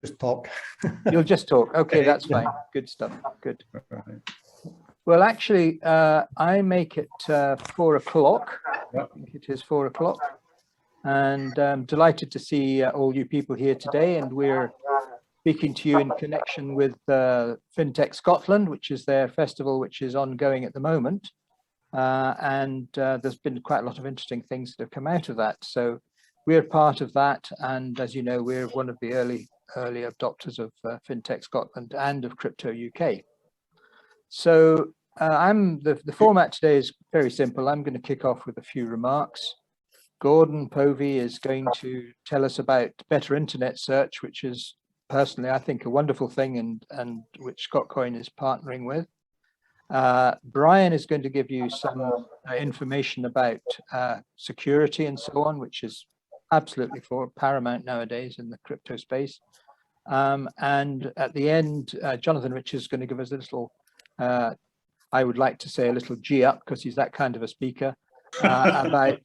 just talk. You'll just talk. Okay, that's fine. Good stuff. Good. Well, actually, I make it 4 o'clock. I think it is 4 o'clock. And I'm delighted to see all you people here today. And we're speaking to you in connection with Fintech Scotland, which is their festival, which is ongoing at the moment. There's been quite a lot of interesting things that have come out of that. So we're part of that. And as you know, we're one of the early adopters of Fintech Scotland and of Crypto UK. So the format today is very simple. I'm going to kick off with a few remarks. Gordon Povey is going to tell us about better internet search, which is personally, I think, a wonderful thing and which Scotcoin is partnering with. Brian is going to give you some information about security and so on, which is absolutely paramount nowadays in the crypto space. And at the end, Jonathan Rich is going to give us a little, I would like to say a little G up, because he's that kind of a speaker, about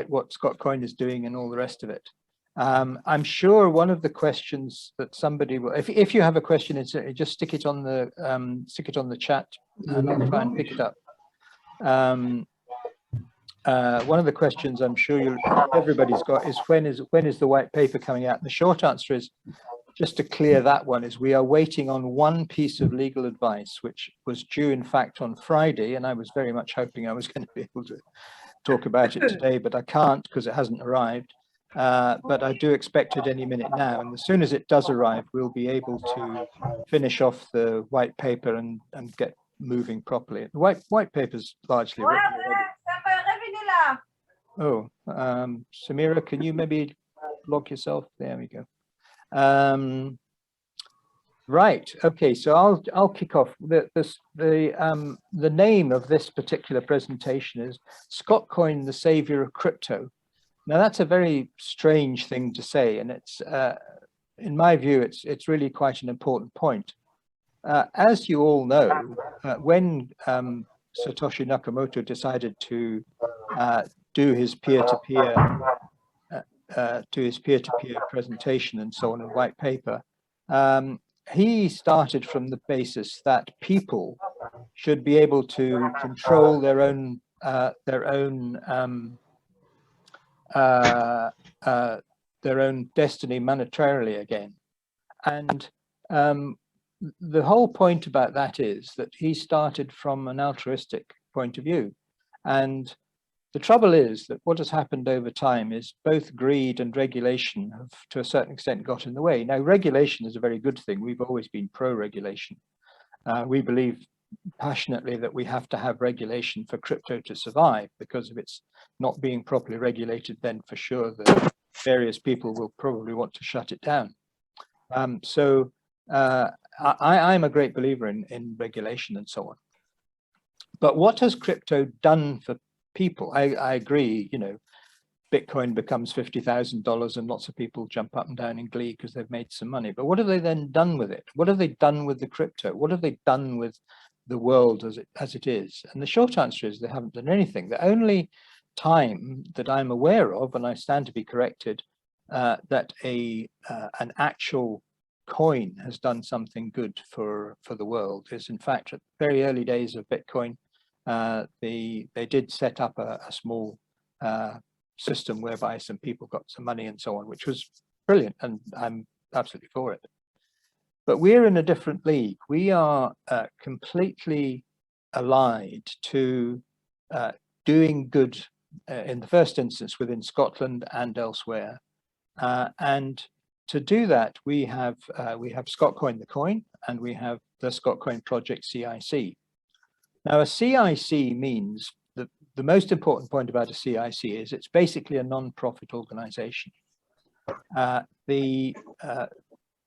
what Scotcoin is doing and all the rest of it. I'm sure one of the questions that somebody will, if you have a question, just stick it on the chat and I'll try and pick it up. One of the questions I'm sure everybody's got is when is the white paper coming out? And the short answer is, just to clear that one, is we are waiting on one piece of legal advice, which was due in fact on Friday, and I was very much hoping I was going to be able to talk about it today, but I can't because it hasn't arrived. But I do expect it any minute now, and as soon as it does arrive, we'll be able to finish off the white paper and get moving properly. The white paper's largely written already. Oh, Samira, can you maybe log yourself? There we go. Right. Okay. So I'll kick off. The name of this particular presentation is Scotcoin, the Saviour of Crypto. Now that's a very strange thing to say, and it's in my view it's really quite an important point. As you all know, when Satoshi Nakamoto decided to do his peer-to-peer presentation and so on in white paper, he started from the basis that people should be able to control their own destiny monetarily again. And the whole point about that is that he started from an altruistic point of view. And the trouble is that what has happened over time is both greed and regulation have, to a certain extent, got in the way. Now, regulation is a very good thing. We've always been pro-regulation. We believe passionately that we have to have regulation for crypto to survive, because if it's not being properly regulated, then for sure the various people will probably want to shut it down. I'm a great believer in regulation and so on. But what has crypto done for people? I agree, you know, Bitcoin becomes $50,000 and lots of people jump up and down in glee because they've made some money. But what have they then done with it? What have they done with the crypto? What have they done with the world as it is? And the short answer is they haven't done anything. The only time that I'm aware of, and I stand to be corrected, that an actual coin has done something good for the world is, in fact, at the very early days of Bitcoin, they did set up a small system whereby some people got some money and so on, which was brilliant, and I'm absolutely for it. But we're in a different league. We are completely allied to doing good in the first instance within Scotland and elsewhere. And to do that, we have Scotcoin the coin, and we have the Scotcoin project CIC. Now, a CIC means that the most important point about a CIC is it's basically a non-profit organization. The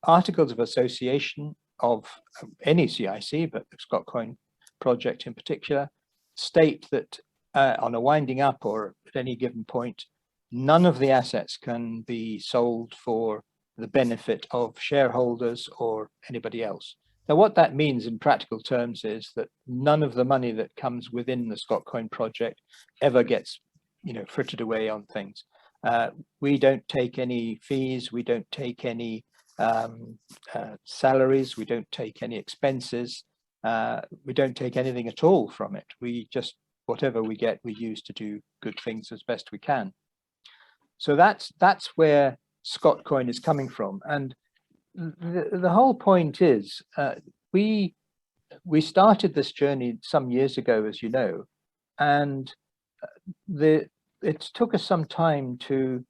Articles of Association of any CIC, but the Scotcoin project in particular, state that on a winding up or at any given point, none of the assets can be sold for the benefit of shareholders or anybody else. Now, what that means in practical terms is that none of the money that comes within the Scotcoin project ever gets, you know, frittered away on things. We don't take any fees. We don't take any salaries, we don't take any expenses, we don't take anything at all from it. We just, whatever we get, we use to do good things as best we can. So that's where Scotcoin is coming from. And the whole point is, we started this journey some years ago, as you know, and it took us some time to,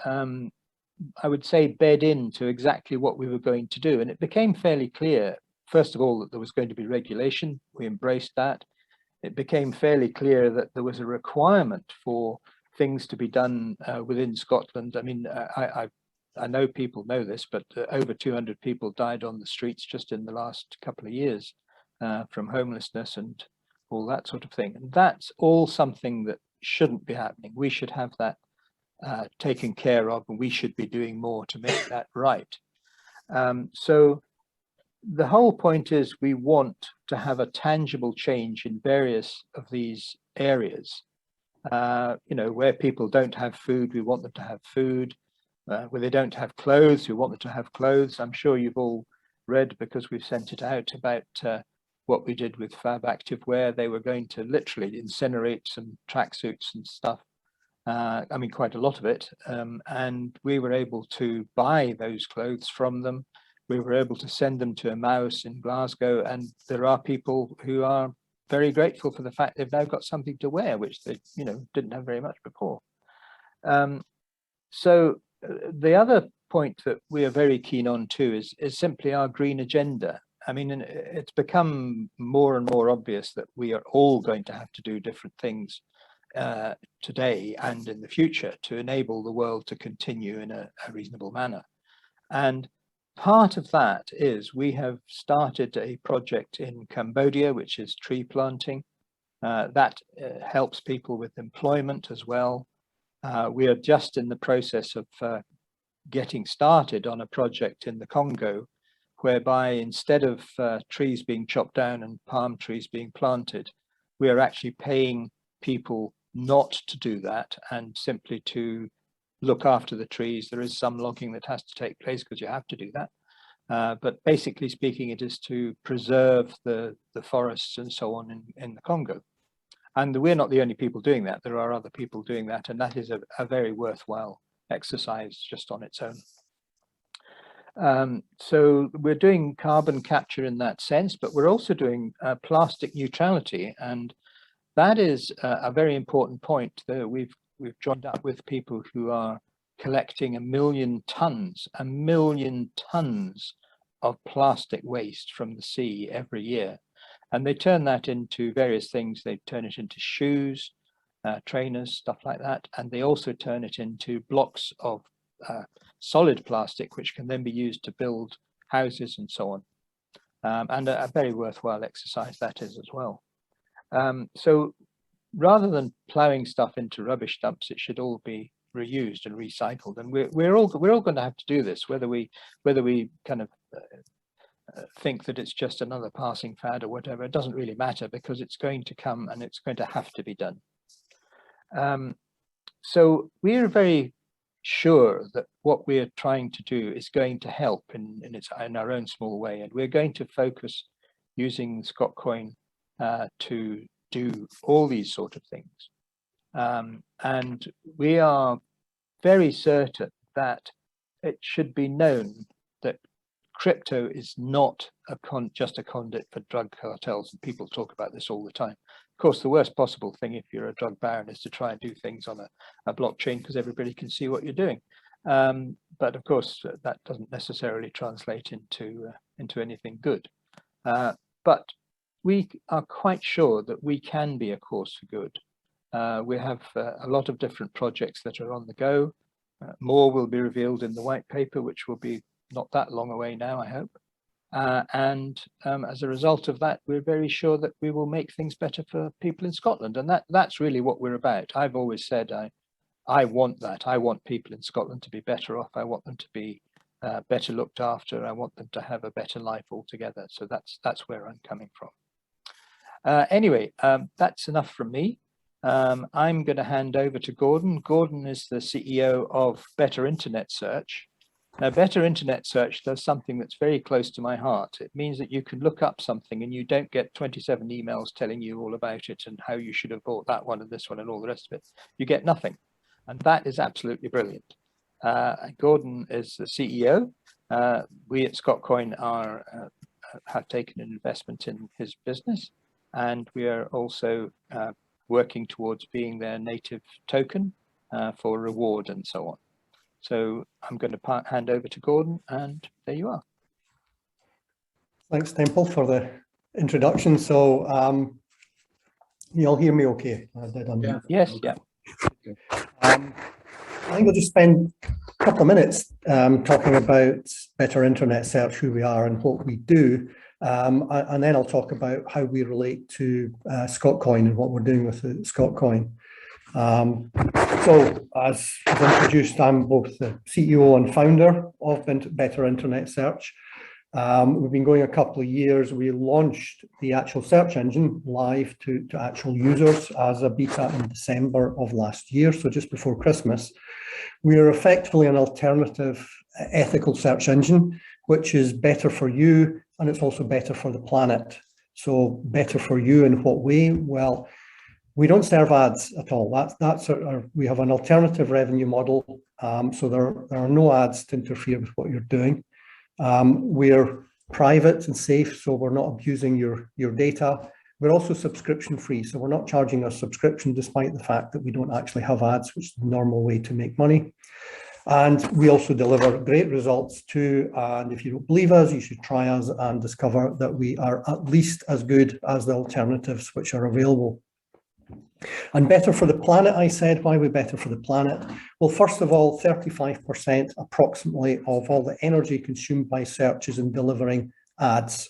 I would say, bed into exactly what we were going to do. And it became fairly clear, first of all, that there was going to be regulation. We embraced that. It became fairly clear that there was a requirement for things to be done within Scotland. I mean, I know people know this, but over 200 people died on the streets just in the last couple of years from homelessness and all that sort of thing. And that's all something that shouldn't be happening. We should have that taken care of, and we should be doing more to make that right. So the whole point is we want to have a tangible change in various of these areas. You know, where people don't have food, we want them to have food. Where they don't have clothes, we want them to have clothes. I'm sure you've all read, because we've sent it out, about what we did with Fab Activewear. They were going to literally incinerate some tracksuits and stuff. I mean, quite a lot of it. And we were able to buy those clothes from them. We were able to send them to Emmaus in Glasgow. And there are people who are very grateful for the fact they've now got something to wear, which they, you know, didn't have very much before. So the other point that we are very keen on too is simply our green agenda. I mean, it's become more and more obvious that we are all going to have to do different things today and in the future to enable the world to continue in a reasonable manner. And part of that is we have started a project in Cambodia, which is tree planting. That helps people with employment as well. We are just in the process of getting started on a project in the Congo, whereby instead of trees being chopped down and palm trees being planted, we are actually paying people not to do that and simply to look after the trees. There is some logging that has to take place because you have to do that. But basically speaking, it is to preserve the forests and so on in the Congo. And we're not the only people doing that. There are other people doing that. And that is a very worthwhile exercise just on its own. So we're doing carbon capture in that sense, but we're also doing plastic neutrality. And that is a very important point. We've joined up with people who are collecting 1 million tons of plastic waste from the sea every year. And they turn that into various things. They turn it into shoes, trainers, stuff like that. And they also turn it into blocks of solid plastic, which can then be used to build houses and so on. And a very worthwhile exercise that is as well. So rather than plowing stuff into rubbish dumps, it should all be reused and recycled. And we're all going to have to do this, whether we kind of think that it's just another passing fad or whatever. It doesn't really matter, because it's going to come and it's going to have to be done. So we're very sure that what we are trying to do is going to help in our own small way, and we're going to focus using Scotcoin to do all these sort of things. And we are very certain that it should be known that crypto is not just a conduit for drug cartels, and people talk about this all the time. Of course, the worst possible thing if you're a drug baron is to try and do things on a blockchain, because everybody can see what you're doing. But of course, that doesn't necessarily translate into anything good. But we are quite sure that we can be a course for good. We have a lot of different projects that are on the go. More will be revealed in the white paper, which will be not that long away now, I hope. And as a result of that, we're very sure that we will make things better for people in Scotland. And that's really what we're about. I've always said I want that. I want people in Scotland to be better off. I want them to be better looked after. I want them to have a better life altogether. So that's where I'm coming from. Anyway, that's enough from me. I'm going to hand over to Gordon. Gordon is the CEO of Better Internet Search. Now, better internet search does something that's very close to my heart. It means that you can look up something and you don't get 27 emails telling you all about it and how you should have bought that one and this one and all the rest of it. You get nothing. And that is absolutely brilliant. Gordon is the CEO. We at Scotcoin have taken an investment in his business, and we are also working towards being their native token for reward and so on. So I'm going to hand over to Gordon, and there you are. Thanks, Temple, for the introduction. So you all hear me okay? Yeah. Yes, yeah. I think I'll just spend a couple of minutes talking about better internet search, who we are and what we do. And then I'll talk about how we relate to Scotcoin and what we're doing with Scotcoin. So as introduced, I'm both the CEO and founder of Better Internet Search. We've been going a couple of years. We launched the actual search engine live to actual users as a beta in December of last year, so just before Christmas. We are effectively an alternative ethical search engine, which is better for you, and it's also better for the planet. So better for you in what way? Well, we don't serve ads at all. We have an alternative revenue model, so there are no ads to interfere with what you're doing. We're private and safe, so we're not abusing your data. We're also subscription free, so we're not charging a subscription despite the fact that we don't actually have ads, which is the normal way to make money. And we also deliver great results too. And if you don't believe us, you should try us and discover that we are at least as good as the alternatives which are available. And better for the planet, I said. Why are we better for the planet? Well, first of all, 35% approximately of all the energy consumed by search is in delivering ads.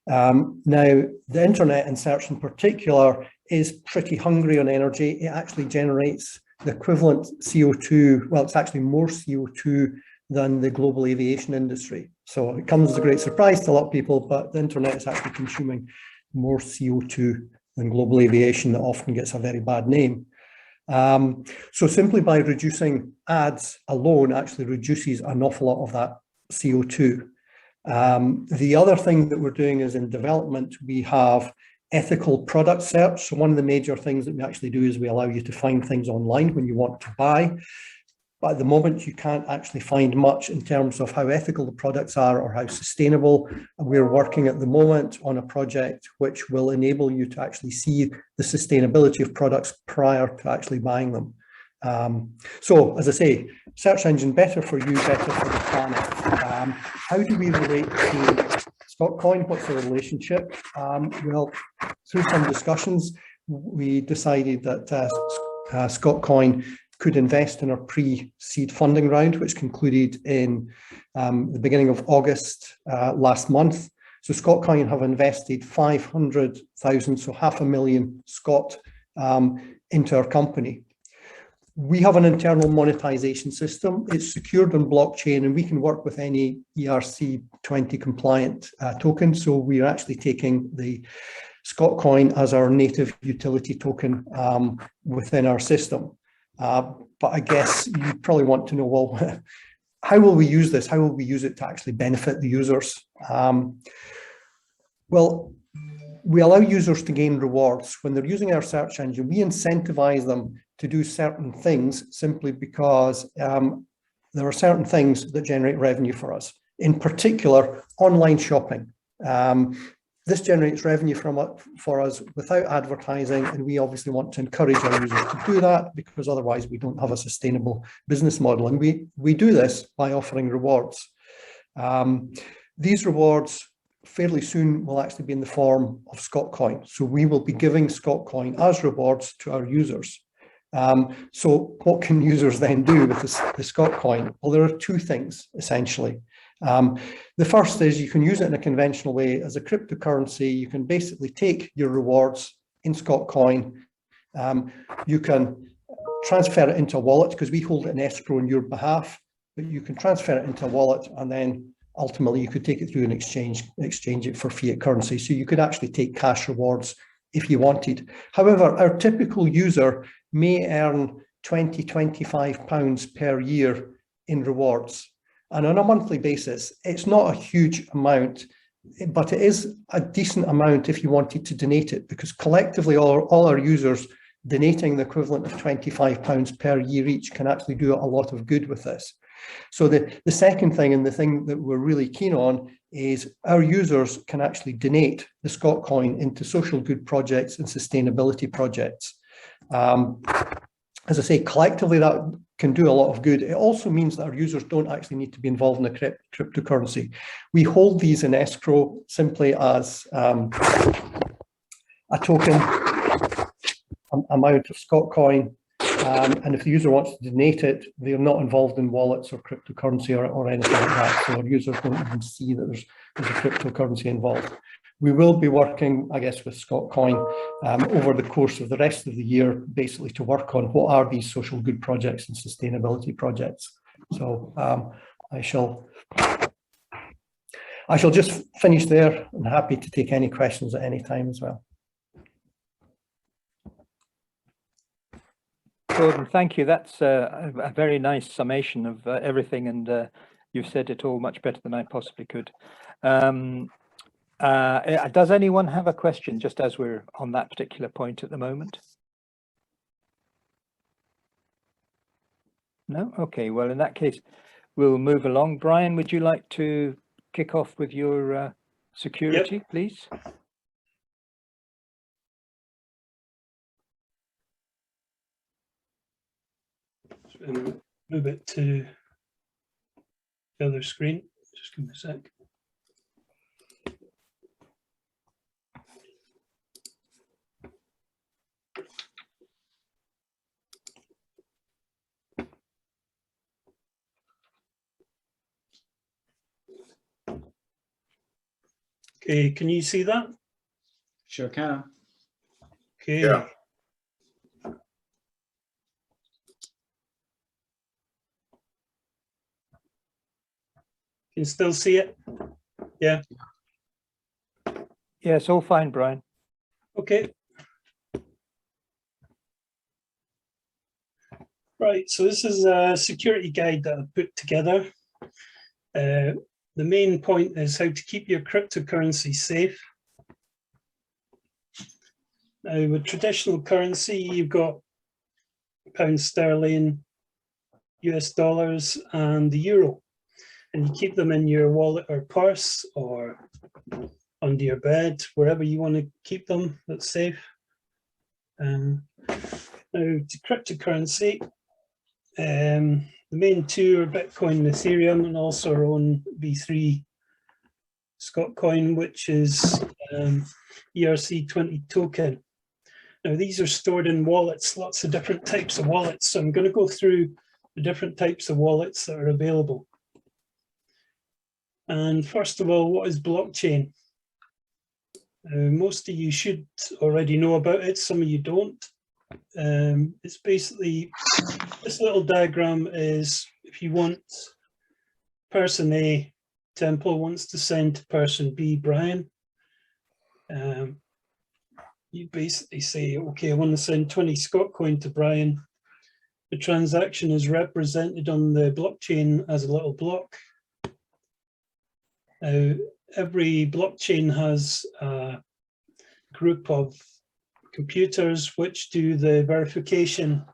Now, the internet and search in particular is pretty hungry on energy. It actually generates the equivalent CO2. Well, it's actually more CO2 than the global aviation industry. So it comes as a great surprise to a lot of people, but the internet is actually consuming more CO2 than global aviation, that often gets a very bad name. So simply by reducing ads alone actually reduces an awful lot of that CO2. The other thing that we're doing is in development, we have ethical product search. So one of the major things that we actually do is we allow you to find things online when you want to buy. But at the moment, you can't actually find much in terms of how ethical the products are or how sustainable. And we're working at the moment on a project which will enable you to actually see the sustainability of products prior to actually buying them. So, as I say, search engine better for you, better for the planet. How do we relate to Scotcoin? What's the relationship? Well, through some discussions, we decided that Scotcoin could invest in our pre-seed funding round, which concluded in the beginning of August last month. So Scotcoin have invested 500,000, so $500,000 Scot into our company. We have an internal monetization system. It's secured on blockchain, and we can work with any ERC20 compliant token. So we are actually taking the Scotcoin as our native utility token within our system. But I guess you probably want to know, well, how will we use this? How will we use it to actually benefit the users? Well, we allow users to gain rewards. When they're using our search engine, we incentivize them to do certain things simply because there are certain things that generate revenue for us. In particular, online shopping. This generates revenue for us without advertising, and we obviously want to encourage our users to do that because otherwise we don't have a sustainable business model. And we do this by offering rewards. These rewards fairly soon will actually be in the form of Scotcoin. So we will be giving Scotcoin as rewards to our users. So what can users then do with the Scotcoin? Well, there are two things essentially. The first is you can use it in a conventional way as a cryptocurrency. You can basically take your rewards in Scotcoin. You can transfer it into a wallet because we hold it in escrow on your behalf, but you can transfer it into a wallet and then ultimately you could take it through and exchange it for fiat currency. So you could actually take cash rewards if you wanted. However, our typical user may earn £20, £25 per year in rewards. And on a monthly basis, it's not a huge amount, but it is a decent amount if you wanted to donate it, because collectively all our users donating the equivalent of £25 per year each can actually do a lot of good with this. So the second thing, and the thing that we're really keen on, is our users can actually donate the Scotcoin into social good projects and sustainability projects. As I say, collectively that can do a lot of good. It also means that our users don't actually need to be involved in the cryptocurrency. We hold these in escrow simply as a token amount of Scotcoin. And if the user wants to donate it, they're not involved in wallets or cryptocurrency or anything like that. So our users don't even see that there's a cryptocurrency involved. We will be working, I guess, with Scotcoin over the course of the rest of the year, basically to work on what are these social good projects and sustainability projects. So I shall just finish there. I'm happy to take any questions at any time as well. Gordon, thank you. That's a very nice summation of everything, and you've said it all much better than I possibly could. Does anyone have a question, just as we're on that particular point at the moment? No? Okay, well, in that case, we'll move along. Brian, would you like to kick off with your security, yep, please? Move it to the other screen. Just give me a sec. Okay, can you see that? Sure can. Okay. Yeah. Can you still see it? Yeah. Yeah, it's all fine, Brian. Okay. Right, so this is a security guide that I've put together. The main point is how to keep your cryptocurrency safe. Now, with traditional currency, you've got pound sterling, US dollars, and the euro. And you keep them in your wallet or purse or under your bed, wherever you want to keep them, that's safe. Now, to cryptocurrency, the main two are Bitcoin and Ethereum, and also our own V3 Scotcoin, which is ERC20 token. Now, these are stored in wallets, lots of different types of wallets. So I'm going to go through the different types of wallets that are available. And first of all, what is blockchain? Most of you should already know about it, some of you don't. It's basically, this little diagram is if you want person A, Temple, wants to send to person B, Brian, you basically say, okay, I want to send 20 Scotcoin to Brian. The transaction is represented on the blockchain as a little block. Every blockchain has a group of computers which do the verification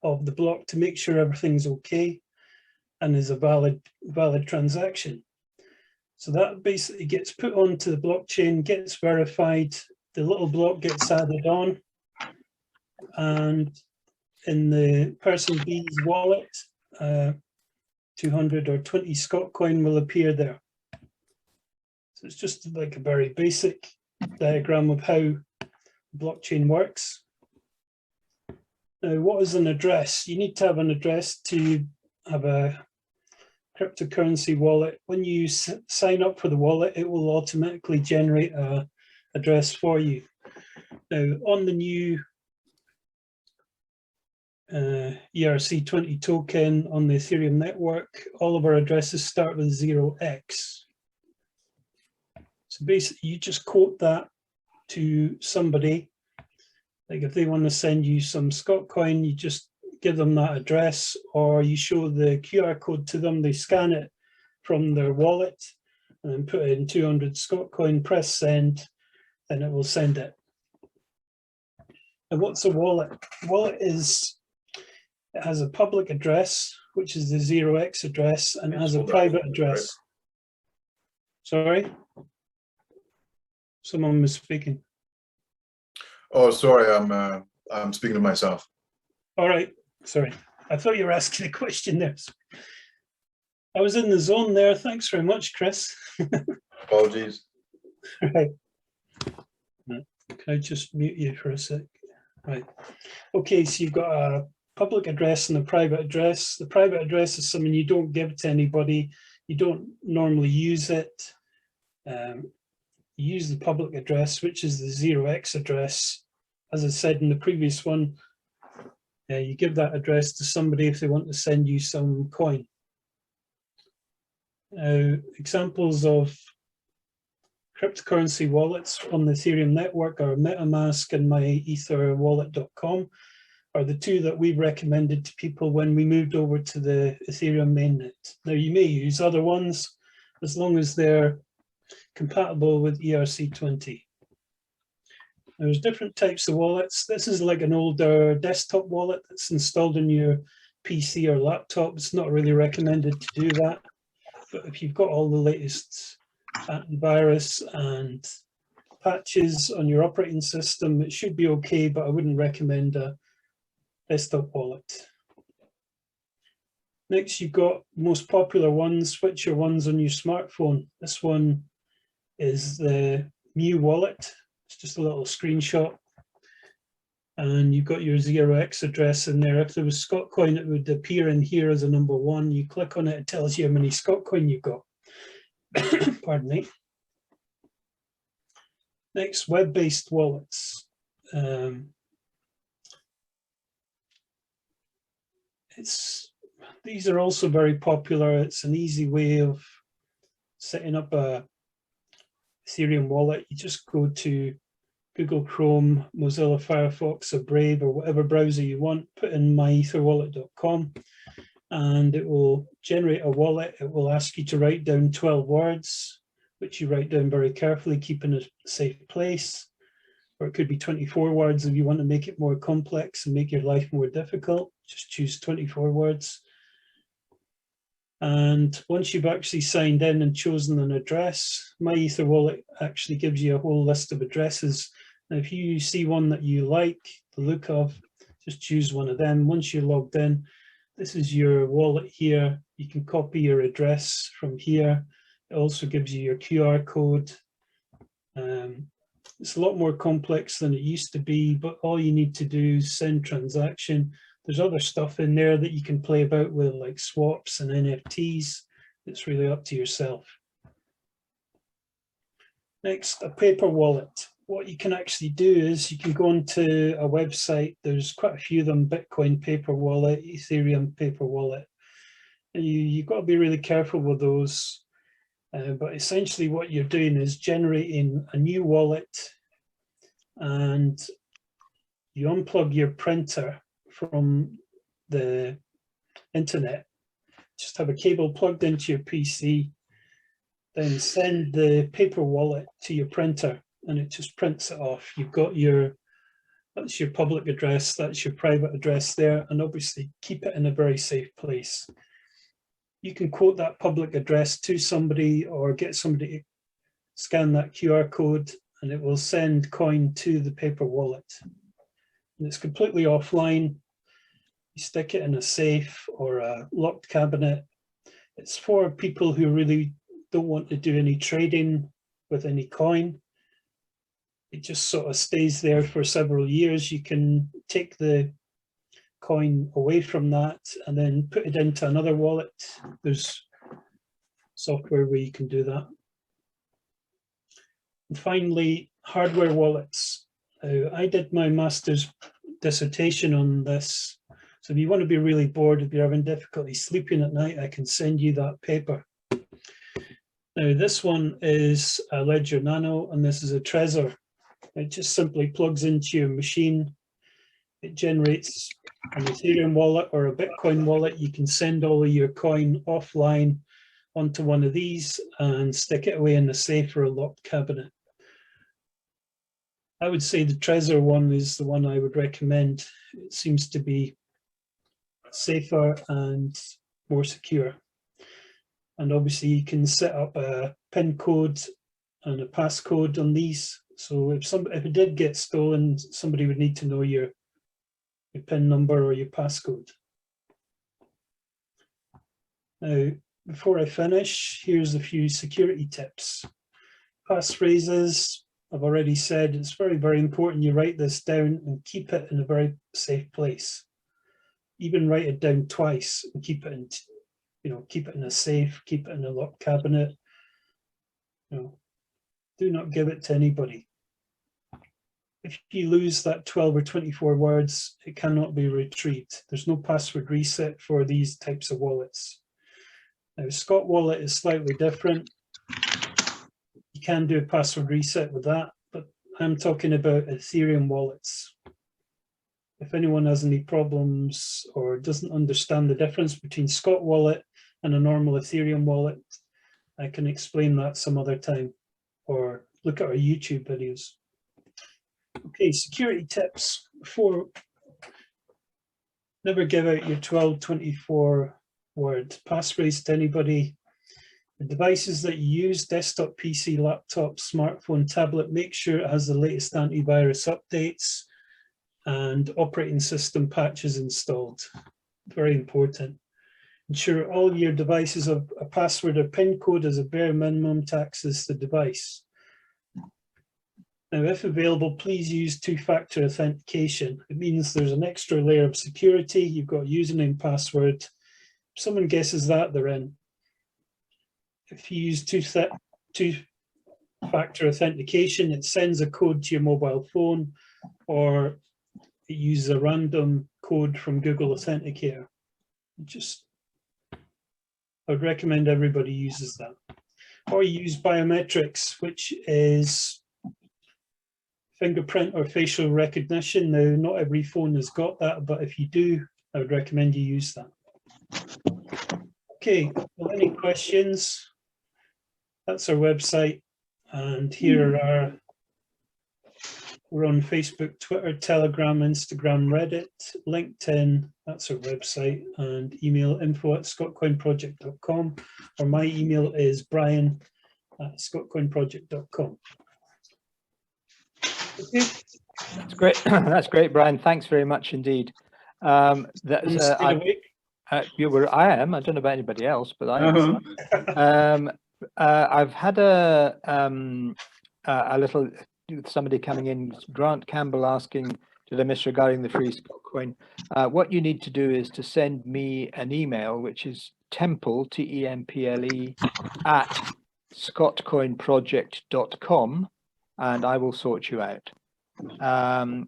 of the block to make sure everything's okay and is a valid transaction. So that basically gets put onto the blockchain, gets verified, the little block gets added on, and in the person B's wallet, 200 or 20 Scotcoin will appear there. So it's just like a very basic diagram of how blockchain works. Now, what is an address? You need to have an address to have a cryptocurrency wallet. When you sign up for the wallet, it will automatically generate an address for you. Now, on the new ERC20 token on the Ethereum network, all of our addresses start with 0x. So basically, you just quote that to somebody. Like if they want to send you some Scotcoin, you just give them that address, or you show the QR code to them, they scan it, from their wallet and then put in 200 Scotcoin, press send, then it will send it. And what's a wallet? Wallet is, it has a public address, which is the 0x address, and it has a private address. Sorry? Someone was speaking. Oh, sorry, I'm speaking to myself. All right, sorry. I thought you were asking a question there. I was in the zone there. Thanks very much, Chris. Apologies. Right. Can I just mute you for a sec? Right. Okay, so you've got a public address and a private address. The private address is something you don't give to anybody. You don't normally use it. You use the public address, which is the 0x address. As I said in the previous one, you give that address to somebody if they want to send you some coin. Examples of cryptocurrency wallets on the Ethereum network are MetaMask and myetherwallet.com are the two that we've recommended to people when we moved over to the Ethereum mainnet. Now you may use other ones as long as they're compatible with ERC20. There's different types of wallets. This is like an older desktop wallet that's installed in your PC or laptop. It's not really recommended to do that. But if you've got all the latest antivirus and patches on your operating system, it should be okay, but I wouldn't recommend a desktop wallet. Next, you've got most popular ones, which are ones on your smartphone. This one is the Mew wallet. It's just a little screenshot. And you've got your 0x address in there. If there was Scotcoin, it would appear in here as a number 1. You click on it, it tells you how many Scotcoin you've got. Pardon me. Next, web-based wallets. These are also very popular. It's an easy way of setting up a Ethereum wallet. You just go to Google Chrome, Mozilla Firefox, or Brave, or whatever browser you want, put in myetherwallet.com, and it will generate a wallet. It will ask you to write down 12 words, which you write down very carefully, keep in a safe place. Or it could be 24 words if you want to make it more complex and make your life more difficult. Just choose 24 words. And once you've actually signed in and chosen an address, MyEtherWallet actually gives you a whole list of addresses. Now, if you see one that you like the look of, just choose one of them. Once you're logged in, this is your wallet here. You can copy your address from here. It also gives you your QR code. It's a lot more complex than it used to be, but all you need to do is send transaction. There's other stuff in there that you can play about with, like swaps and NFTs. It's really up to yourself. Next, a paper wallet. What you can actually do is you can go onto a website. There's quite a few of them: Bitcoin paper wallet, Ethereum paper wallet. And you've got to be really careful with those. But essentially what you're doing is generating a new wallet, and you unplug your printer from the internet. Just have a cable plugged into your PC, then send the paper wallet to your printer, and it just prints it off. You've got that's your public address, that's your private address there, and obviously keep it in a very safe place. You can quote that public address to somebody or get somebody to scan that QR code, and it will send coin to the paper wallet. And it's completely offline. You stick it in a safe or a locked cabinet. It's for people who really don't want to do any trading with any coin. It just sort of stays there for several years. You can take the coin away from that and then put it into another wallet. There's software where you can do that. And finally, hardware wallets. I did my master's dissertation on this. So if you want to be really bored, if you're having difficulty sleeping at night, I can send you that paper. Now this one is a Ledger Nano and this is a Trezor. It just simply plugs into your machine. It generates an Ethereum wallet or a Bitcoin wallet. You can send all of your coin offline onto one of these and stick it away in the safe or a locked cabinet. I would say the Trezor one is the one I would recommend. It seems to be safer and more secure. And obviously you can set up a PIN code and a passcode on these. So if it did get stolen, somebody would need to know your PIN number or your passcode. Now, before I finish, here's a few security tips. Passphrases, I've already said, it's very, very important you write this down and keep it in a very safe place. Even write it down twice and keep it in, keep it in a safe, keep it in a locked cabinet. Do not give it to anybody. If you lose that 12 or 24 words, it cannot be retrieved. There's no password reset for these types of wallets. Now, Scott Wallet is slightly different. You can do a password reset with that, but I'm talking about Ethereum wallets. If anyone has any problems or doesn't understand the difference between Scott Wallet and a normal Ethereum wallet, I can explain that some other time, or look at our YouTube videos. Okay, security tips. Never give out your 12, 24 word passphrase to anybody. The devices that you use, desktop, PC, laptop, smartphone, tablet, make sure it has the latest antivirus updates and operating system patches installed. Very important. Ensure all your devices have a password or PIN code as a bare minimum to access the device. Now, if available, please use two-factor authentication. It means there's an extra layer of security. You've got username, password. If someone guesses that, they're in. If you use two-factor authentication, it sends a code to your mobile phone, or it uses a random code from Google Authenticator. I would recommend everybody uses that. Or you use biometrics, which is fingerprint or facial recognition. Now, not every phone has got that, but if you do, I would recommend you use that. Okay, well, any questions? That's our website. And here are, we're on Facebook, Twitter, Telegram, Instagram, Reddit, LinkedIn. That's our website. And email info@scotcoinproject.com, or my email is brian@scotcoinproject.com. Okay. That's great. That's great, Brian. Thanks very much indeed. I am. I don't know about anybody else, but I am. I've had a little somebody coming in, Grant Campbell, asking, did I miss regarding the free Scotcoin? What you need to do is to send me an email, which is temple, TEMPLE, at scotcoinproject.com, and I will sort you out. And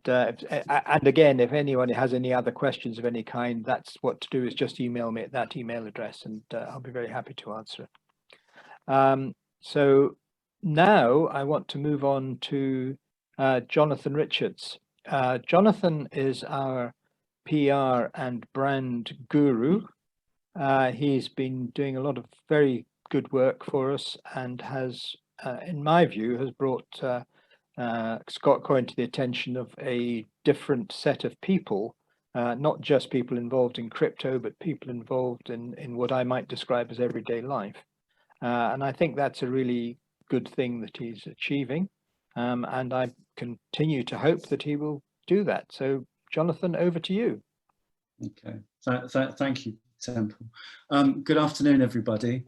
again, if anyone has any other questions of any kind, that's what to do, is just email me at that email address, and I'll be very happy to answer it. So now I want to move on to Jonathan Richards. Jonathan is our PR and brand guru. He's been doing a lot of very good work for us, and has, in my view, has brought Scotcoin to the attention of a different set of people, not just people involved in crypto, but people involved in what I might describe as everyday life. And I think that's a really good thing that he's achieving. And I continue to hope that he will do that. So, Jonathan, over to you. Okay, thank you, Temple. Good afternoon, everybody.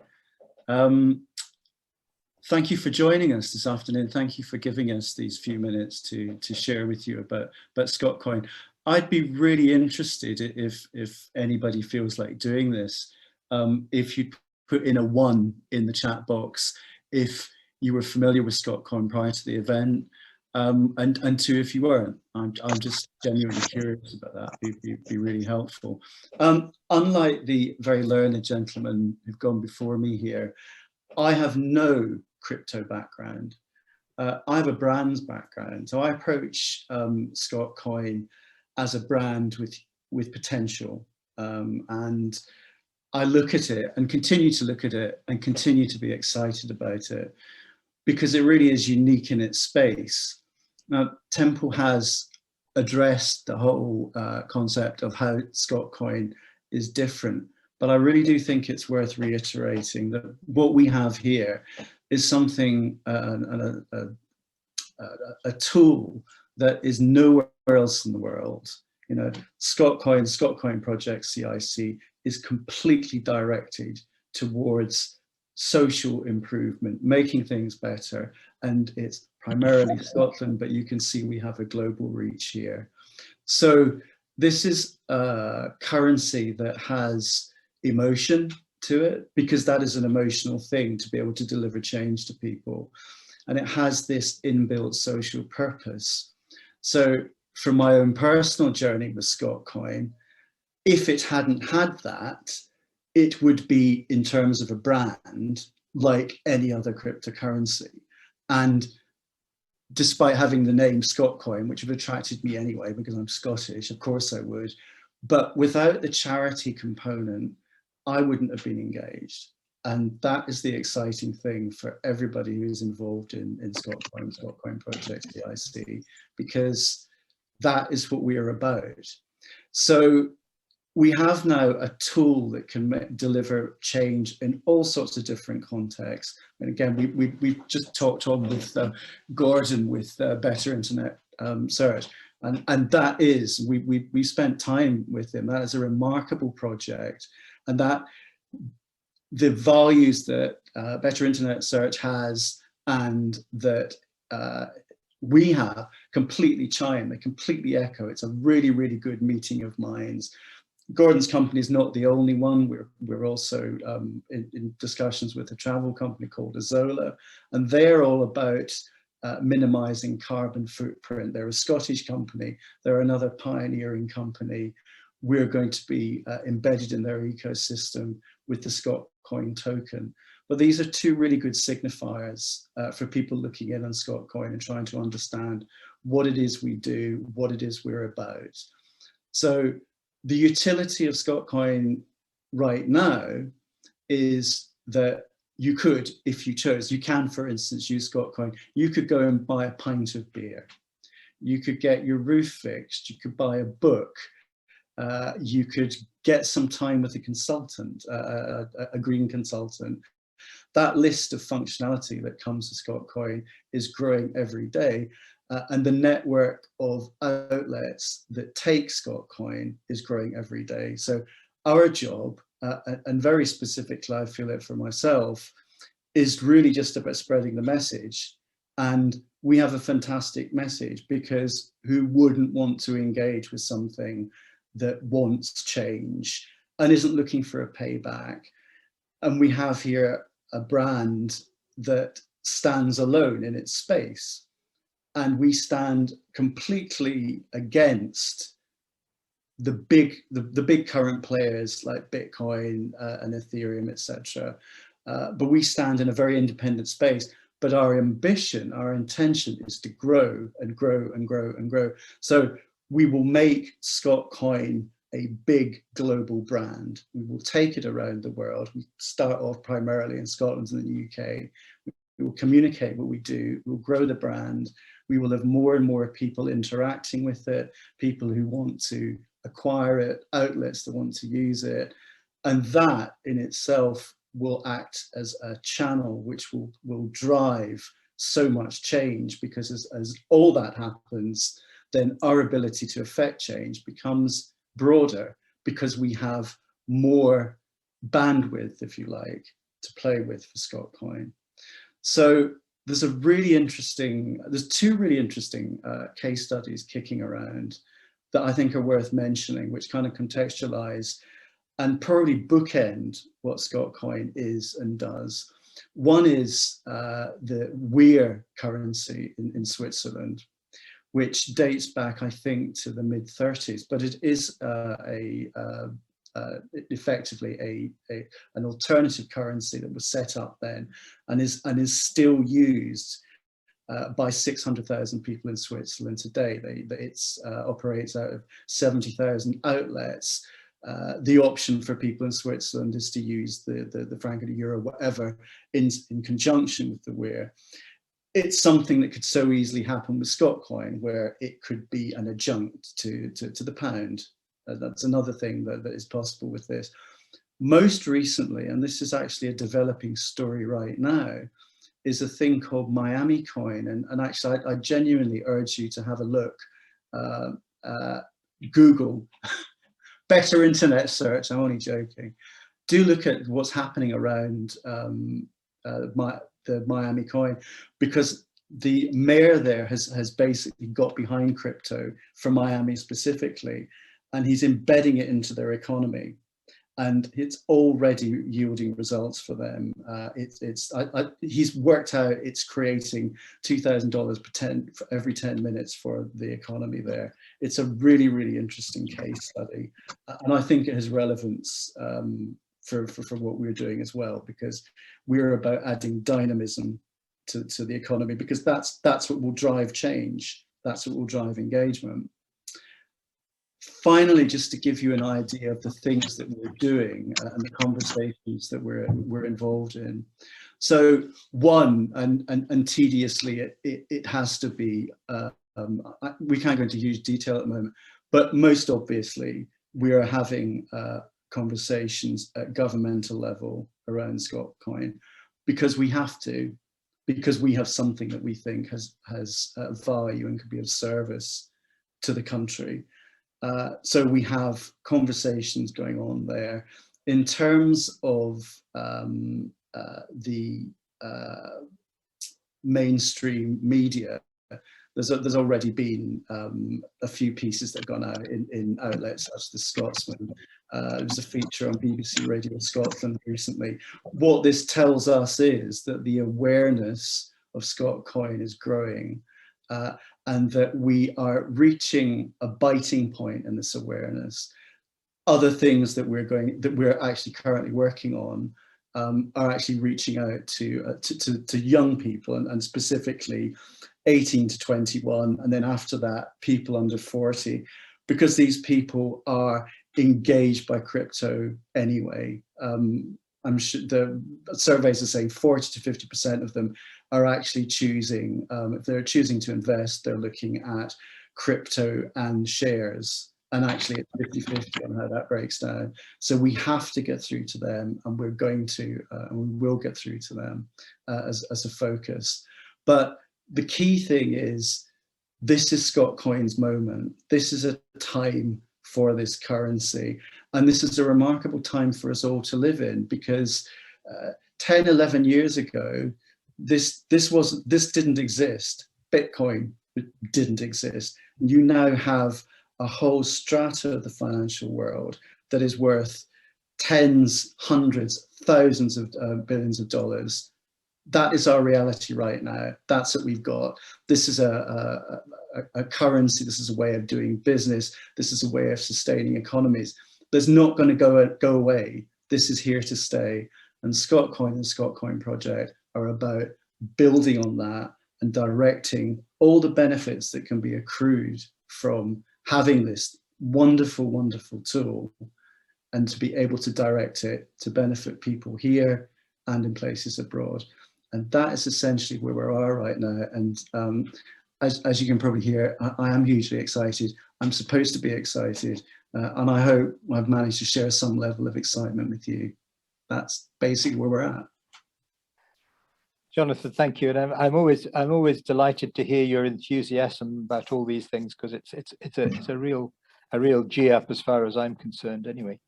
Thank you for joining us this afternoon. Thank you for giving us these few minutes to share with you about Scotcoin. I'd be really interested if anybody feels like doing this, if you put in a 1 in the chat box if you were familiar with Scotcoin prior to the event, and 2 if you weren't. I'm just genuinely curious about that. It'd be really helpful. Unlike the very learned gentlemen who've gone before me here, I have no crypto background. I have a brands background, so I approach Scotcoin as a brand with potential, and I look at it and continue to look at it and continue to be excited about it, because it really is unique in its space. Now, Temple has addressed the whole concept of how Scotcoin is different, but I really do think it's worth reiterating that what we have here is something, a tool that is nowhere else in the world. You know, Scotcoin project CIC is completely directed towards social improvement, making things better, and it's primarily Scotland, but you can see we have a global reach here. So this is a currency that has emotion to it, because that is an emotional thing, to be able to deliver change to people. And it has this inbuilt social purpose. So from my own personal journey with Scotcoin, if it hadn't had that, it would be, in terms of a brand, like any other cryptocurrency. And despite having the name Scotcoin, which have attracted me anyway, because I'm Scottish, of course I would, but without the charity component, I wouldn't have been engaged. And that is the exciting thing for everybody who is involved in Scotcoin Project CIC, because that is what we are about. So we have now a tool that can deliver change in all sorts of different contexts. And again, we've just talked on with Gordon with Better Internet Search. And that is, we spent time with him. That is a remarkable project. And that the values that Better Internet Search has and that we have completely chime, they completely echo. It's a really, really good meeting of minds. Gordon's company is not the only one. We're also in discussions with a travel company called Azola, and they're all about minimizing carbon footprint. They're a Scottish company. They're another pioneering company. We're going to be embedded in their ecosystem with the Scotcoin token. But these are two really good signifiers for people looking in on Scotcoin and trying to understand what it is we do, what it is we're about. So the utility of Scotcoin right now is that you could, if you chose, you can, for instance, use Scotcoin. You could go and buy a pint of beer. You could get your roof fixed. You could buy a book. You could get some time with a consultant, a green consultant. That list of functionality that comes to Scotcoin is growing every day. And the network of outlets that take Scotcoin is growing every day. So our job, and very specifically, I feel it for myself, is really just about spreading the message. And we have a fantastic message, because who wouldn't want to engage with something that wants change and isn't looking for a payback? And we have here a brand that stands alone in its space. And we stand completely against the big current players like Bitcoin and Ethereum, etc. But we stand in a very independent space. But our ambition, our intention is to grow and grow and grow and grow. So we will make Scotcoin a big global brand. We will take it around the world. We start off primarily in Scotland and the UK. We will communicate what we do. We'll grow the brand. We will have more and more people interacting with it, people who want to acquire it, outlets that want to use it. And that in itself will act as a channel which will drive so much change, because as all that happens, then our ability to affect change becomes broader, because we have more bandwidth, if you like, to play with for Scotcoin. So there's two really interesting case studies kicking around that I think are worth mentioning, which kind of contextualize and probably bookend what Scotcoin is and does. One is the Weir currency in Switzerland, which dates back, I think, to the mid-30s, but it is effectively an alternative currency that was set up then and is still used by 600,000 people in Switzerland today. It operates out of 70,000 outlets. the option for people in Switzerland is to use the franc or the euro, whatever, in conjunction with the weir. It's something that could so easily happen with Scotcoin, where it could be an adjunct to the pound. That's another thing that is possible with this. Most recently, and this is actually a developing story right now, is a thing called Miami Coin. And actually, I genuinely urge you to have a look, Google, better internet search, I'm only joking. Do look at what's happening around the Miami Coin, because the mayor there has basically got behind crypto for Miami specifically, and he's embedding it into their economy. And it's already yielding results for them. He's worked out it's creating $2,000 for every 10 minutes for the economy there. It's a really, really interesting case study. And I think it has relevance for what we're doing as well, because we're about adding dynamism to the economy, because that's what will drive change. That's what will drive engagement. Finally, just to give you an idea of the things that we're doing and the conversations that we're involved in. So one, and tediously, it has to be, we can't go into huge detail at the moment, but most obviously, we are having conversations at governmental level around Scotcoin, because we have to, because we have something that we think has value and can be of service to the country. So we have conversations going on there. In terms of the mainstream media, there's already been a few pieces that have gone out in outlets such as The Scotsman. There was a feature on BBC Radio Scotland recently. What this tells us is that the awareness of Scotcoin is growing, and that we are reaching a biting point in this awareness. Other things that we're actually currently working on are actually reaching out to young people, and specifically 18 to 21, and then after that, people under 40, because these people are engaged by crypto anyway. I'm sure the surveys are saying 40 to 50% of them are actually choosing, if they're choosing to invest, they're looking at crypto and shares. And actually it's 50-50 on how that breaks down. So we have to get through to them, and we're going to, and we will get through to them as a focus. But the key thing is, this is Scotcoin's moment. This is a time for this currency. And this is a remarkable time for us all to live in, because 10, 11 years ago, this didn't exist. Bitcoin didn't exist. You now have a whole strata of the financial world that is worth tens, hundreds, thousands of billions of dollars. That is our reality right now. That's what we've got. This is a currency. This is a way of doing business. This is a way of sustaining economies. There's not going to go away. This is here to stay. And Scotcoin and Scotcoin project are about building on that and directing all the benefits that can be accrued from having this wonderful, wonderful tool, and to be able to direct it to benefit people here and in places abroad. And that is essentially where we are right now. And as you can probably hear, I am hugely excited. I'm supposed to be excited. And I hope I've managed to share some level of excitement with you. That's basically where we're at. Jonathan, thank you. And I'm always delighted to hear your enthusiasm about all these things, because it's a real G up as far as I'm concerned anyway.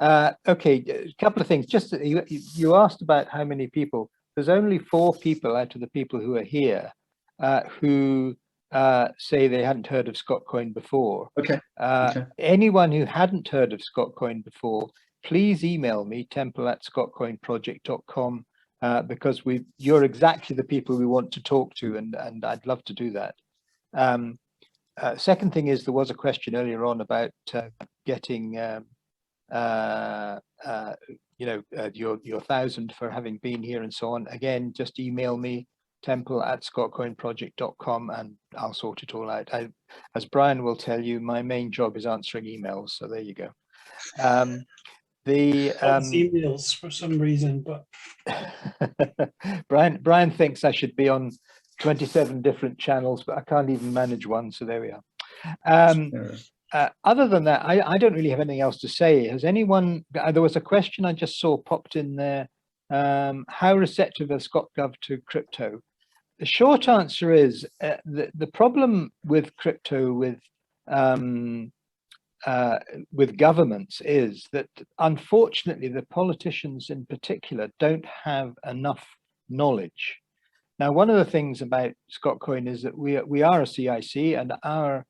Okay, a couple of things. Just you asked about how many people. There's only 4 people out of the people who are here who say they hadn't heard of Scotcoin before. Okay. Anyone who hadn't heard of Scotcoin before, please email me, temple@scotcoinproject.com, because you're exactly the people we want to talk to, and I'd love to do that. Second thing is, there was a question earlier on about getting your 1,000 for having been here and so on. Again, just email me, temple@scotcoinproject.com, and I'll sort it all out. As Brian will tell you, my main job is answering emails, so there you go. emails for some reason, but Brian thinks I should be on 27 different channels, but I can't even manage one. So there we are. Other than that, I don't really have anything else to say. Has anyone? There was a question I just saw popped in there. How receptive is ScotGov to crypto? The short answer is the problem with crypto with governments is that unfortunately the politicians in particular don't have enough knowledge. Now, one of the things about Scotcoin is that we are a CIC, and our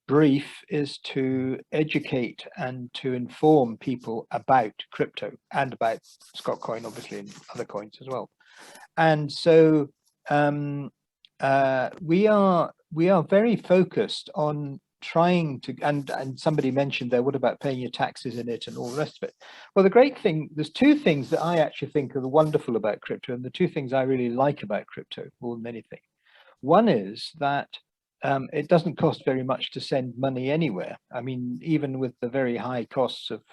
brief is to educate and to inform people about crypto and about Scotcoin, obviously, and other coins as well. And so we are very focused on trying to, and somebody mentioned there, what about paying your taxes in it and all the rest of it? Well, the great thing, there's two things that I actually think are wonderful about crypto, and the two things I really like about crypto more than anything. One is that it doesn't cost very much to send money anywhere. I mean, even with the very high costs of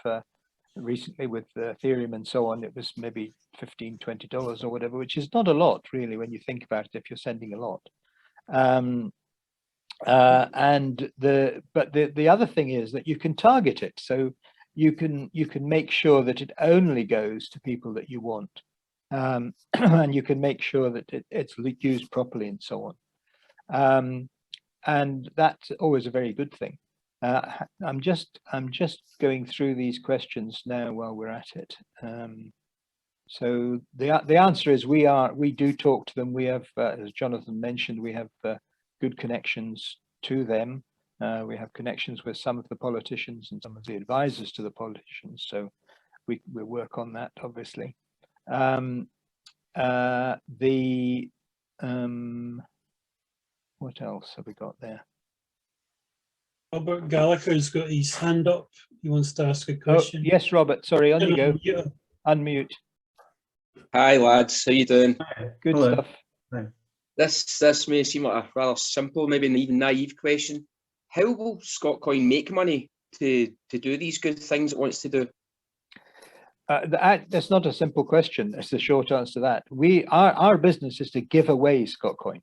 recently with Ethereum and so on, it was maybe $15, $20 or whatever, which is not a lot really when you think about it if you're sending a lot. But the other thing is that you can target it, so you can make sure that it only goes to people that you want, and you can make sure that it's used properly and so on, and that's always a very good thing. I'm just going through these questions now while we're at it. So the answer is we do talk to them. We have, as Jonathan mentioned, we have good connections to them. We have connections with some of the politicians and some of the advisors to the politicians. So we work on that, obviously. What else have we got there? Robert Gallagher's got his hand up. He wants to ask a question. Oh, yes, Robert. Sorry, on you go. Unmute. Hi lads, how you doing? Good Hello. stuff. Hi. This may seem like a rather simple, maybe an even naive question. How will Scotcoin make money to do these good things it wants to do? That's not a simple question. That's the short answer to that. Our business is to give away Scotcoin.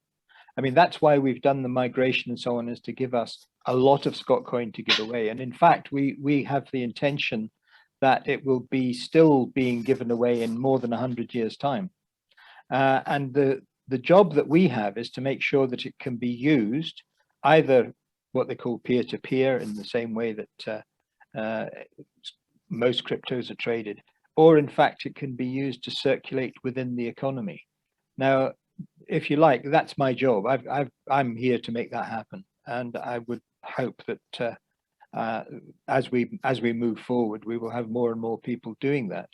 I mean, that's why we've done the migration and so on, is to give us a lot of Scotcoin to give away. And in fact, we have the intention that it will be still being given away in more than 100 years' time. And the job that we have is to make sure that it can be used either what they call peer-to-peer in the same way that most cryptos are traded, or in fact, it can be used to circulate within the economy. Now, if you like, that's my job. I'm here to make that happen. And I would hope that as we move forward, we will have more and more people doing that.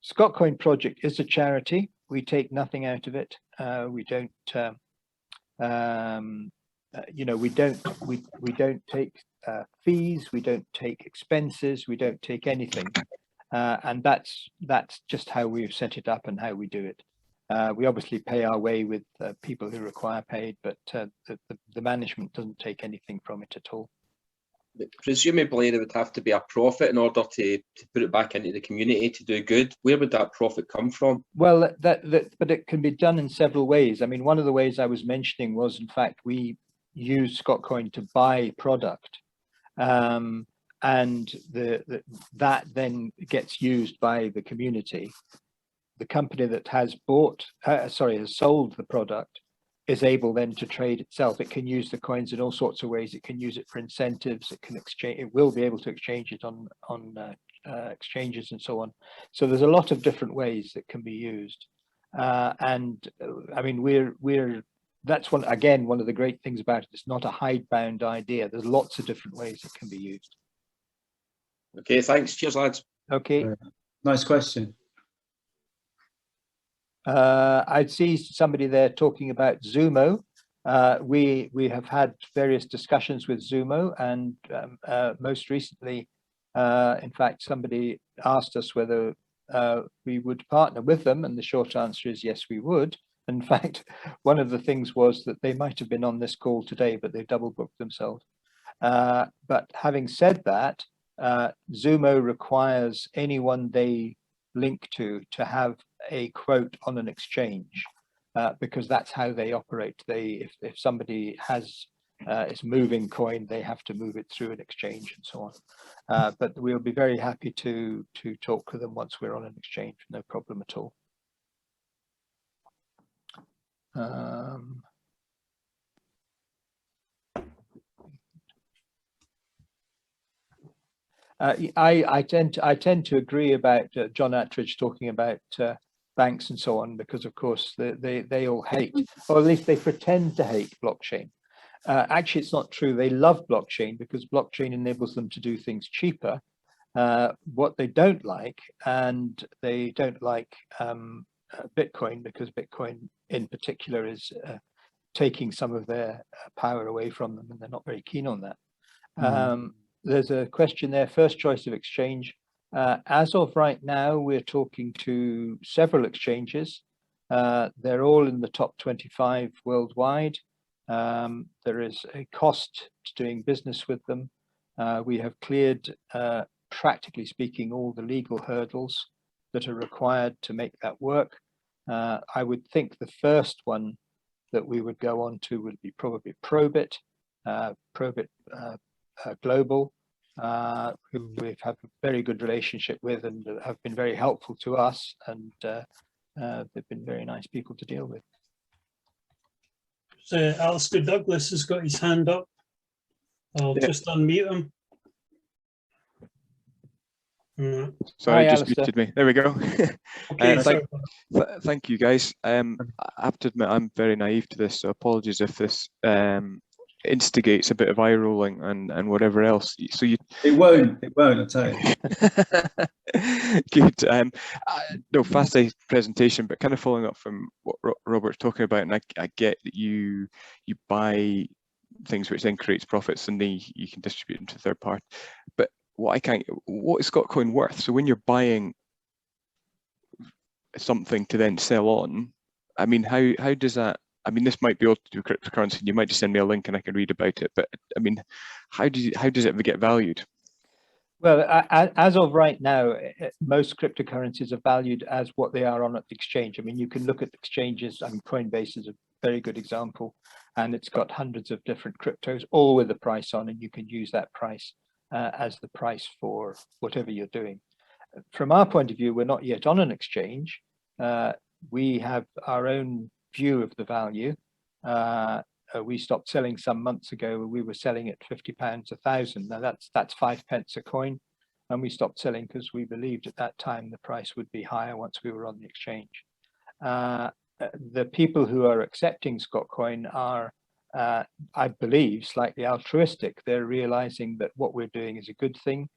Scotcoin project is a charity. We take nothing out of it. We don't, you know, we don't take fees. We don't take expenses. We don't take anything, and that's just how we've set it up and how we do it. We obviously pay our way with people who require paid, but the management doesn't take anything from it at all. Presumably there would have to be a profit in order to put it back into the community to do good. Where would that profit come from? Well, but it can be done in several ways. I mean, one of the ways I was mentioning was, in fact, we use Scotcoin to buy product, and that then gets used by the community. The company that has has sold the product is able then to trade itself. It can use the coins in all sorts of ways. It can use it for incentives. It can exchange. It will be able to exchange it on exchanges and so on. So there's a lot of different ways that can be used. And I mean, that's one of the great things about it. It's not a hidebound idea. There's lots of different ways it can be used. Okay, thanks. Cheers, lads. Okay. Nice question. I see somebody there talking about Zumo. We have had various discussions with Zumo, and most recently, in fact, somebody asked us whether we would partner with them, and the short answer is yes, we would. In fact, one of the things was that they might have been on this call today, but they double booked themselves. But having said that, Zumo requires any one-day link to have a quote on an exchange, because that's how they operate. If somebody is moving coin, they have to move it through an exchange and so on. But we'll be very happy to talk to them once we're on an exchange, no problem at all. I tend to agree about John Attridge talking about banks and so on, because of course they all hate, or at least they pretend to hate blockchain. Actually, it's not true. They love blockchain because blockchain enables them to do things cheaper. What they don't like, and they don't like Bitcoin, because Bitcoin in particular is taking some of their power away from them, and they're not very keen on that. There's a question there, first choice of exchange. As of right now, we're talking to several exchanges. They're all in the top 25 worldwide. There is a cost to doing business with them. We have cleared, practically speaking, all the legal hurdles that are required to make that work. I would think the first one that we would go on to would be probably Probit, Global, who we've had a very good relationship with and have been very helpful to us, and they've been very nice people to deal with. So Alistair Douglas has got his hand up. I'll just unmute him. Sorry, Hi, just Alistair. muted me. There we go. Okay, thank you, guys. I have to admit, I'm very naive to this, so apologies if this instigates a bit of eye rolling and whatever else. So it won't, I'll tell you. Good. No, fascinating presentation, but kind of following up from what Robert's talking about, and I get that you buy things which then creates profits and then you can distribute them to third party. But what is Scotcoin worth? So when you're buying something to then sell on, I mean, how does that? I mean, this might be all to do with cryptocurrency. You might just send me a link and I can read about it. But I mean, how does it get valued? Well, as of right now, most cryptocurrencies are valued as what they are on at the exchange. I mean, you can look at exchanges. I mean, Coinbase is a very good example, and it's got hundreds of different cryptos, all with a price on, and you can use that price as the price for whatever you're doing. From our point of view, we're not yet on an exchange. We have our own view of the value. We stopped selling some months ago. We were selling at £50 1,000. Now that's 5 pence a coin, and we stopped selling because we believed at that time the price would be higher once we were on the exchange. The people who are accepting Scotcoin are, I believe, slightly altruistic. They're realizing that what we're doing is a good thing.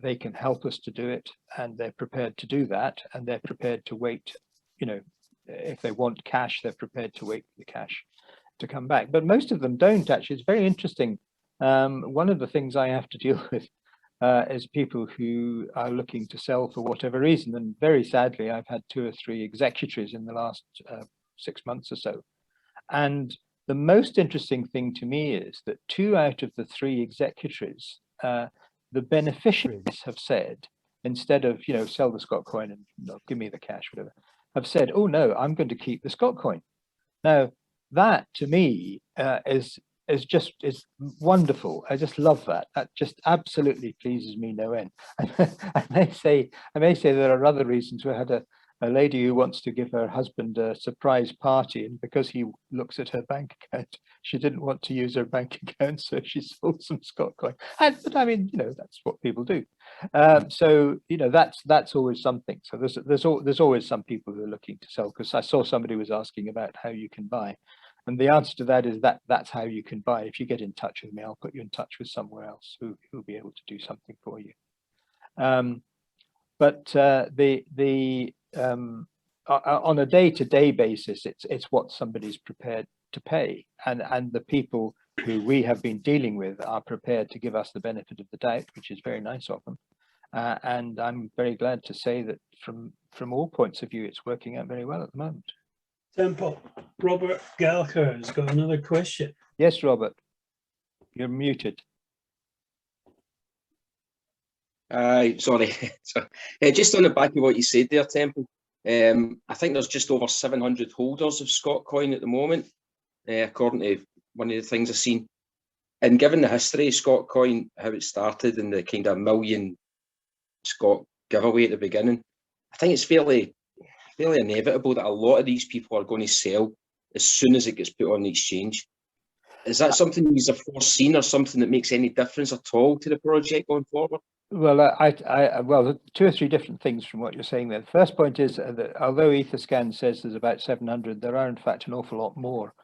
They can help us to do it, and they're prepared to do that, and they're prepared to wait. You know, if they want cash, they're prepared to wait for the cash to come back. But most of them don't, actually. It's very interesting. One of the things I have to deal with is people who are looking to sell for whatever reason, and very sadly I've had 2 or 3 executors in the last 6 months or so. And the most interesting thing to me is that 2 out of the 3 executors, the beneficiaries have said, instead of, you know, sell the Scotcoin and give me the cash, whatever, have said, oh no, I'm going to keep the Scotcoin. Now that to me is wonderful. I just love that. That just absolutely pleases me no end. I may say there are other reasons. We had a lady who wants to give her husband a surprise party, and because he looks at her bank account, she didn't want to use her bank account, so she sold some Scotcoin. But I mean, you know, that's what people do. So you know, that's always something. So there's always some people who are looking to sell. Because I saw somebody was asking about how you can buy. And the answer to that is that's how you can buy. If you get in touch with me, I'll put you in touch with somewhere else who'll be able to do something for you. But on a day-to-day basis, it's what somebody's prepared to pay, and the people who we have been dealing with are prepared to give us the benefit of the doubt, which is very nice of them. And I'm very glad to say that from all points of view, it's working out very well at the moment. Temple, Robert Gallagher has got another question. Yes, Robert, you're muted. Sorry. So, just on the back of what you said there, Temple, I think there's just over 700 holders of Scotcoin at the moment, according to one of the things I've seen. And given the history of Scotcoin, how it started and the kind of $1 million Scot giveaway at the beginning, I think it's fairly inevitable that a lot of these people are going to sell as soon as it gets put on the exchange. Is that something you've foreseen, or something that makes any difference at all to the project going forward? Well, well, two or three different things from what you're saying there. The first point is that although Etherscan says there's about 700, there are in fact an awful lot more.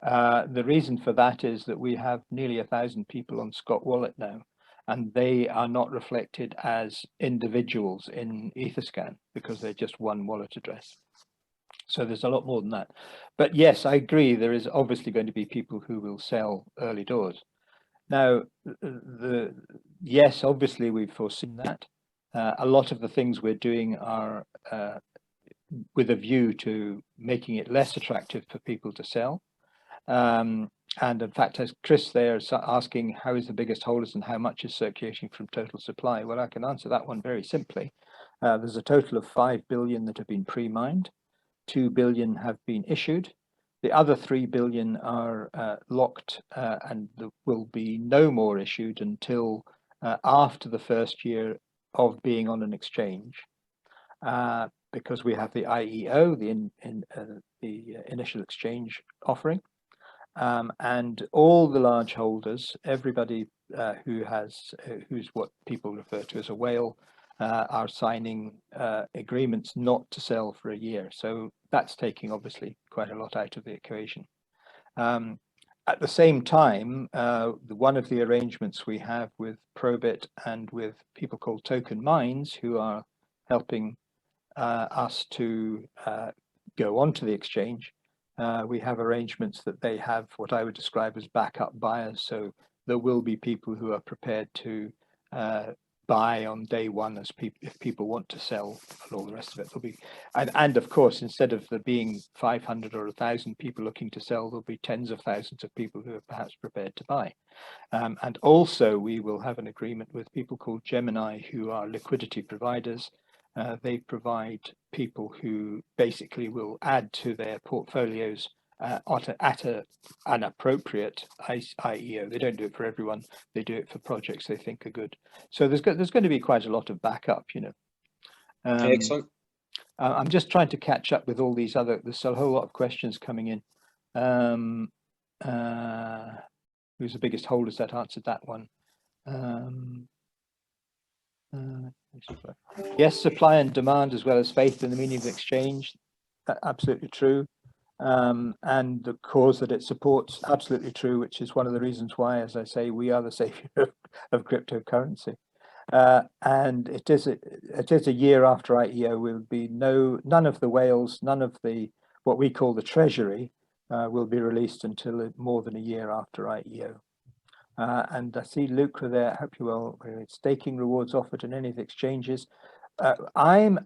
The reason for that is that we have nearly 1,000 people on Scot Wallet now, and they are not reflected as individuals in Etherscan because they're just one wallet address. So there's a lot more than that. But yes, I agree, there is obviously going to be people who will sell early doors. Now, yes, obviously we've foreseen that. A lot of the things we're doing are with a view to making it less attractive for people to sell. And in fact, as Chris there is asking, how is the biggest holders and how much is circulating from total supply? Well, I can answer that one very simply. There's a total of 5 billion that have been pre-mined. 2 billion have been issued. The other 3 billion are locked and there will be no more issued until after the first year of being on an exchange, because we have the IEO, the initial exchange offering, and all the large holders, everybody who's what people refer to as a whale, are signing agreements not to sell for a year. So that's taking obviously quite a lot out of the equation. At the same time, one of the arrangements we have with Probit and with people called Token Minds, who are helping us to go onto the exchange, we have arrangements that they have what I would describe as backup buyers. So there will be people who are prepared to buy on day one if people want to sell, and all the rest of it. There'll be, and of course, instead of there being 500 or 1,000 people looking to sell, there'll be tens of thousands of people who are perhaps prepared to buy. And also we will have an agreement with people called Gemini, who are liquidity providers. They provide people who basically will add to their portfolios at an appropriate IEO. They don't do it for everyone. They do it for projects they think are good. So there's going to be quite a lot of backup, you know. Excellent. I'm just trying to catch up with all these there's a whole lot of questions coming in. Who's the biggest holders? That answered that one. Yes, supply and demand as well as faith in the meaning of exchange. Absolutely true. And the cause that it supports, absolutely true, which is one of the reasons why, as I say, we are the savior of cryptocurrency. And it is a year after IEO. Will be none of the whales, none of the what we call the treasury will be released until more than a year after IEO. And I see Lucre there. I hope you will. Staking rewards offered in any of the exchanges. I'm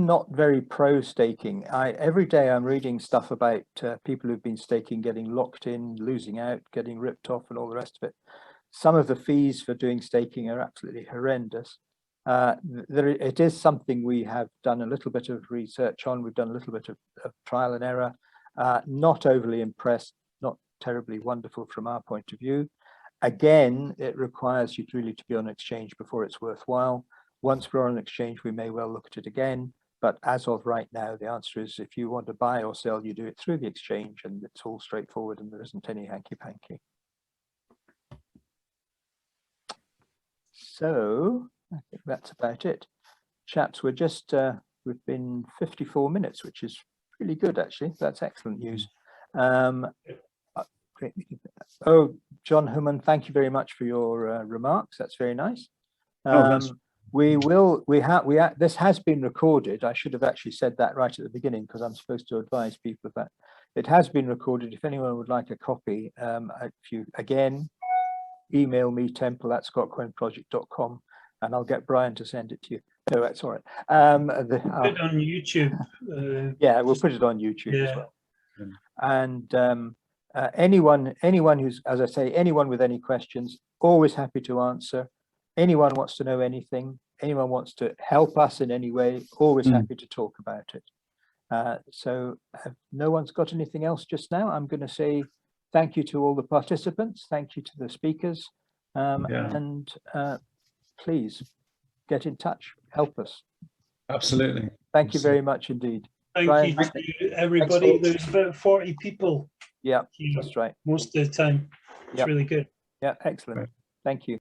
not very pro staking. Every day I'm reading stuff about people who've been staking getting locked in, losing out, getting ripped off, and all the rest of it. Some of the fees for doing staking are absolutely horrendous. It is something we have done a little bit of research on. We've done a little bit of trial and error. Not overly impressed, not terribly wonderful from our point of view. Again, it requires you really to be on exchange before it's worthwhile. Once we're on an exchange, we may well look at it again. But as of right now, the answer is if you want to buy or sell, you do it through the exchange, and it's all straightforward and there isn't any hanky-panky. So I think that's about it. Chaps, we've been 54 minutes, which is really good, actually. That's excellent news. Great. Oh, John Human, thank you very much for your remarks. That's very nice. This has been recorded. I should have actually said that right at the beginning because I'm supposed to advise people of that. It has been recorded. If anyone would like a copy, if you again email me temple@scotcoinproject.com and I'll get Brian to send it to you. No, that's all right. Put it on YouTube. Yeah, we'll put it on YouTube as well. And anyone who's, as I say, anyone with any questions, always happy to answer. Anyone wants to know anything, anyone wants to help us in any way, always happy to talk about it. So if no one's got anything else just now, I'm going to say thank you to all the participants. Thank you to the speakers. And please get in touch, help us. Absolutely. Thank you very much indeed. Thank Brian, you to everybody. There's about 40 people Yeah, here that's right. most of the time. It's Yep. really good. Yeah, excellent. Right. Thank you.